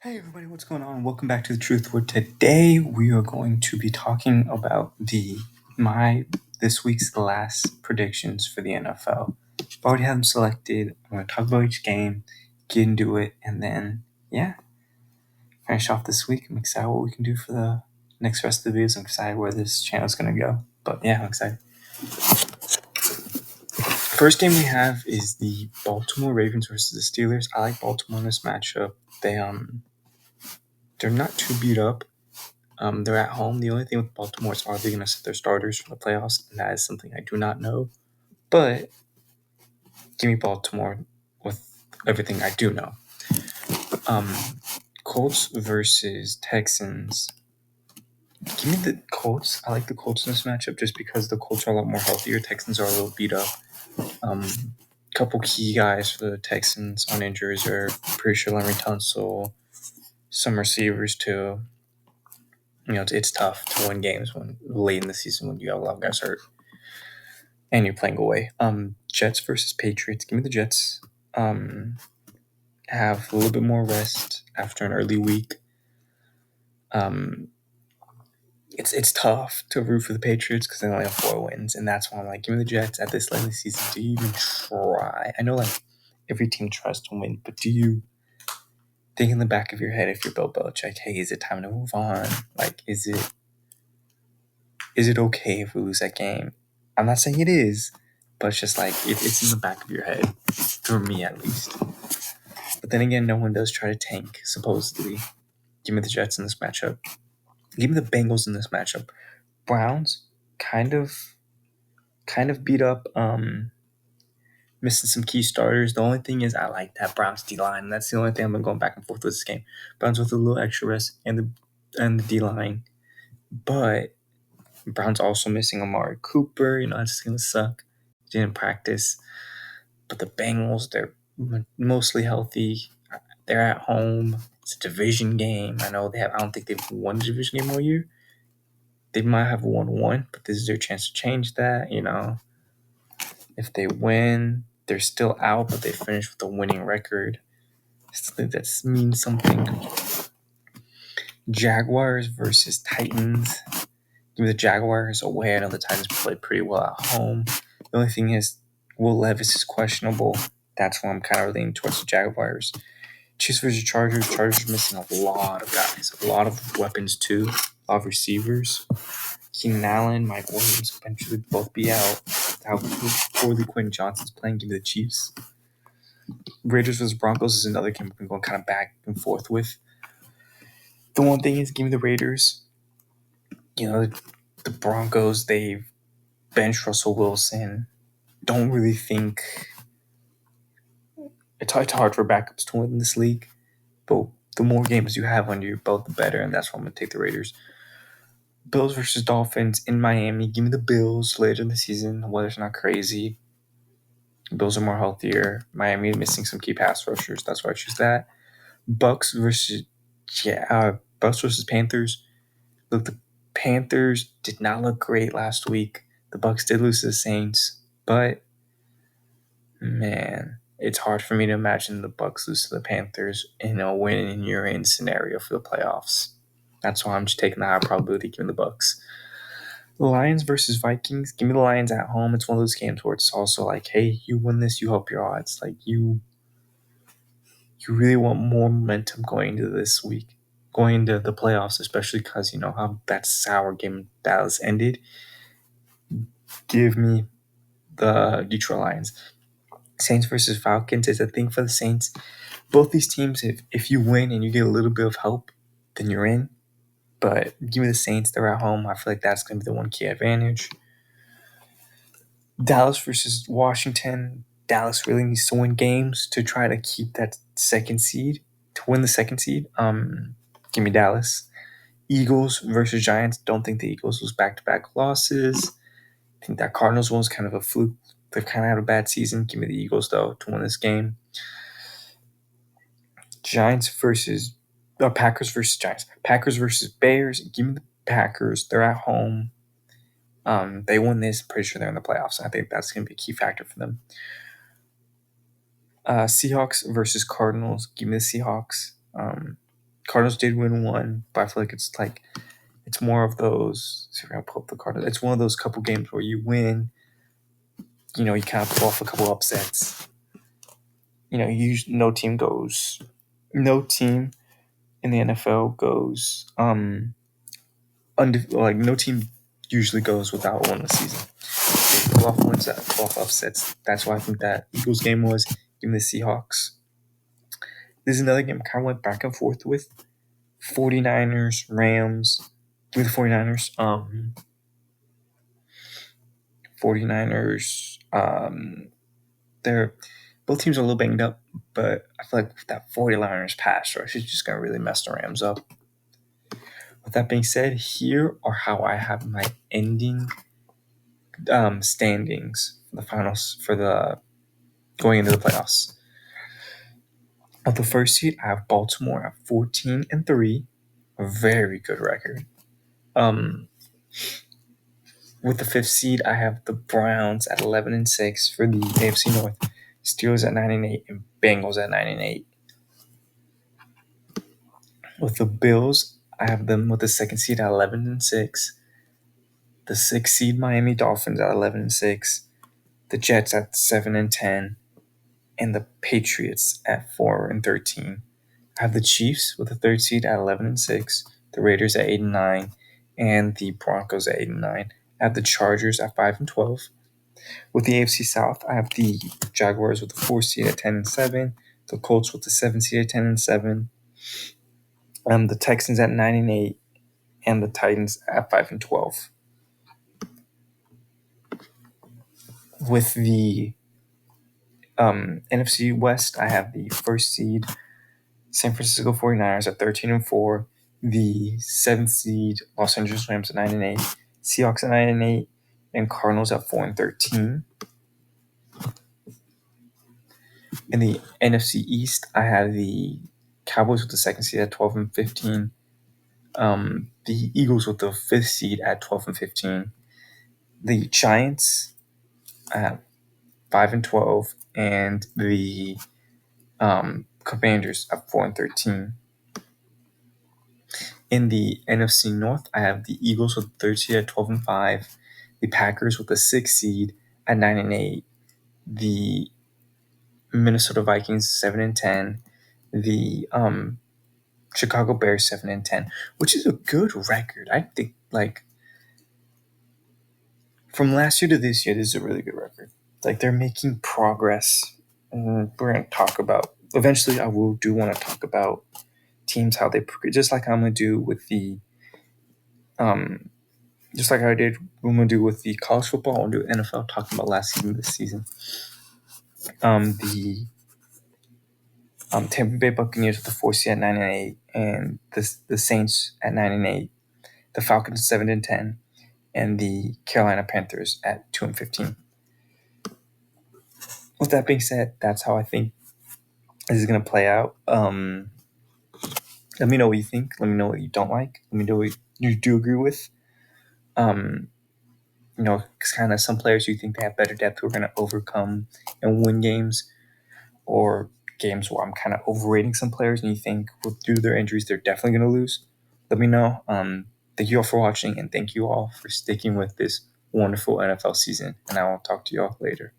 Hey everybody, what's going on? Welcome back to the Truth Word. Today we are going to be talking about this week's last predictions for the NFL. I've already had them selected. I'm going to talk about each game, get into it, and then finish off this week. I'm excited what we can do for the next rest of the videos. I'm excited where this channel is going to go. But yeah, I'm excited. First game we have is the Baltimore Ravens versus the Steelers. I like Baltimore in this matchup. They're not too beat up. They're at home. The only thing with Baltimore is, are they going to set their starters for the playoffs? And that is something I do not know. But give me Baltimore with everything I do know. Colts versus Texans. Give me the Colts. I like the Colts in this matchup just because the Colts are a lot more healthier. Texans are a little beat up. Couple key guys for the Texans on injuries are pretty sure Larry Tunsil, some receivers too. It's tough to win games when late in the season when you have a lot of guys hurt and you're playing away. Jets versus Patriots. Give me the Jets. Have a little bit more rest after an early week. It's tough to root for the Patriots because they only have 4 wins, and that's why I'm like, give me the Jets at this late in the season. Do you even try? I know every team tries to win, but do you think in the back of your head, if you're Bill Belichick, hey, is it time to move on? Is it okay if we lose that game? I'm not saying it is, but it's just it's in the back of your head, for me at least. But then again, no one does try to tank, supposedly. Give me the Jets in this matchup. Give me the Bengals in this matchup. Browns kind of beat up, missing some key starters. The only thing is I like that Browns D-line. That's the only thing I've been going back and forth with this game. Browns with a little extra rest and the D-line. But Browns also missing Amari Cooper. That's going to suck. Didn't practice. But the Bengals, they're mostly healthy. They're at home. It's a division game. I know I don't think they've won a division game all year. They might have won one, but this is their chance to change that. If they win, they're still out, but they finish with a winning record. I think that means something. Jaguars versus Titans. Give me the Jaguars away. I know the Titans play pretty well at home. The only thing is, Will Levis is questionable. That's why I'm kind of leaning towards the Jaguars. Chiefs versus Chargers. Chargers missing a lot of guys. A lot of weapons, too. A lot of receivers. Keenan Allen, Mike Williams eventually both be out. How poorly Quentin Johnson's playing. Give me the Chiefs. Raiders versus Broncos is another game we've been going kind of back and forth with. The one thing is, give me the Raiders. The Broncos, they've benched Russell Wilson. Don't really think it's hard for backups to win this league. But the more games you have under your belt, the better, and that's why I'm going to take the Raiders. Bills versus Dolphins in Miami. Give me the Bills later in the season. The weather's not crazy. Bills are more healthier. Miami is missing some key pass rushers. That's why I choose that. Bucks versus Panthers. Look, the Panthers did not look great last week. The Bucks did lose to the Saints, but man, it's hard for me to imagine the Bucks lose to the Panthers in a win-in-your-in scenario for the playoffs. That's why I'm just taking the high probability, giving the Bucks. Lions versus Vikings. Give me the Lions at home. It's one of those games where it's also like, hey, you win this, you help your odds. You really want more momentum going into this week, going into the playoffs, especially because you know how that sour game in Dallas ended. Give me the Detroit Lions. Saints versus Falcons is a thing for the Saints. Both these teams, if you win and you get a little bit of help, then you're in. But give me the Saints. They're at home. I feel like that's going to be the one key advantage. Dallas versus Washington. Dallas really needs to win games to try to keep that second seed, to win the second seed. Give me Dallas. Eagles versus Giants. Don't think the Eagles was back-to-back losses. I think that Cardinals one was kind of a fluke. They've kind of had a bad season. Give me the Eagles, though, to win this game. Packers versus Giants. Packers versus Bears. Give me the Packers. They're at home. They win this. Pretty sure they're in the playoffs. I think that's going to be a key factor for them. Seahawks versus Cardinals. Give me the Seahawks. Cardinals did win one, but I feel like it's more of those. See if I can pull up the Cardinals. It's one of those couple games where you win. You kind of pull off a couple upsets. No team in the NFL goes no team usually goes without one this season. They pull off wins, pull off upsets. That's why I think that Eagles game was. Give me the Seahawks. This is another game I kind of went back and forth with. 49ers, Rams. Give me the 49ers. 49ers. They're both teams are a little banged up, but I feel like that 49ers pass rush is just going to really mess the Rams up. With that being said, here are how I have my ending standings for the finals for the going into the playoffs. Of the first seed, I have Baltimore at 14-3, a very good record. With the fifth seed, I have the Browns at 11-6 for the AFC North, Steelers at 9-8, and Bengals at 9-8. With the Bills, I have them with the second seed at 11-6, the sixth seed Miami Dolphins at 11-6, the Jets at 7-10, and the Patriots at 4-13. I have the Chiefs with the third seed at 11-6, the Raiders at 8-9, and the Broncos at 8-9. I have the Chargers at 5-12. With the AFC South, I have the Jaguars with the 4th seed at 10-7, the Colts with the 7th seed at 10-7, the Texans at 9-8, and the Titans at 5-12. With the NFC West, I have the first seed San Francisco 49ers at 13-4, the 7th seed Los Angeles Rams at 9-8, Seahawks at 9-8, and Cardinals at 4-13. In the NFC East, I have the Cowboys with the second seed at 12-15, the Eagles with the 5th seed at 12-15, the Giants at 5-12, and the Commanders at 4-13. In the NFC North, I have the Eagles with the 3rd seed at 12-5, the Packers with the 6th seed at 9-8, the Minnesota Vikings 7-10, the Chicago Bears 7-10, which is a good record. I think from last year to this year, this is a really good record. They're making progress. We're going to talk about eventually. I want to talk about teams, how they progress, just like I'm going to do with the just like I did. I'm going to do with the college football. I'll do NFL, talking about last season, this season. The Tampa Bay Buccaneers with the 4th seed at 9-8, and the Saints at 9-8, the Falcons 7-10, and the Carolina Panthers at 2-15. With that being said, that's how I think this is going to play out. Let me know what you think. Let me know what you don't like. Let me know what you do agree with. Kind of some players you think they have better depth who are going to overcome and win games, or games where I'm kind of overrating some players and you think due to their injuries they're definitely going to lose. Let me know. Thank you all for watching, and thank you all for sticking with this wonderful NFL season, and I will talk to you all later.